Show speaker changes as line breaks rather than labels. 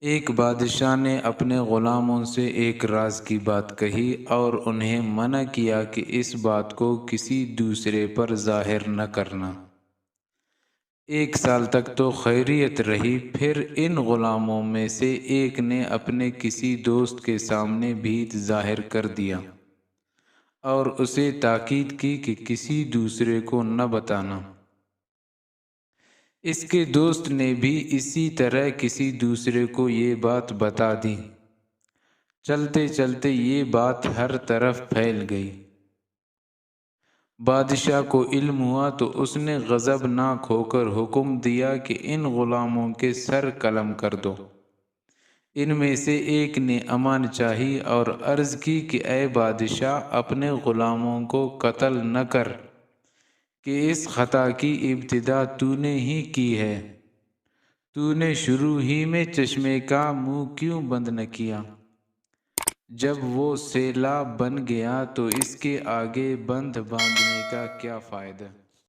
ایک بادشاہ نے اپنے غلاموں سے ایک راز کی بات کہی اور انہیں منع کیا کہ اس بات کو کسی دوسرے پر ظاہر نہ کرنا۔ 1 سال تک تو خیریت رہی، پھر ان غلاموں میں سے ایک نے اپنے کسی دوست کے سامنے بھیت ظاہر کر دیا اور اسے تاکید کی کہ کسی دوسرے کو نہ بتانا۔ اس کے دوست نے بھی اسی طرح کسی دوسرے کو یہ بات بتا دی۔ چلتے چلتے یہ بات ہر طرف پھیل گئی۔ بادشاہ کو علم ہوا تو اس نے غضبناک ہو کر حکم دیا کہ ان غلاموں کے سر قلم کر دو۔ ان میں سے ایک نے امان چاہی اور عرض کی کہ اے بادشاہ، اپنے غلاموں کو قتل نہ کر کہ اس خطا کی ابتدا تو نے ہی کی ہے۔ تو نے شروع ہی میں چشمے کا منہ کیوں بند نہ کیا؟ جب وہ سیلاب بن گیا تو اس کے آگے بند باندھنے کا کیا فائدہ؟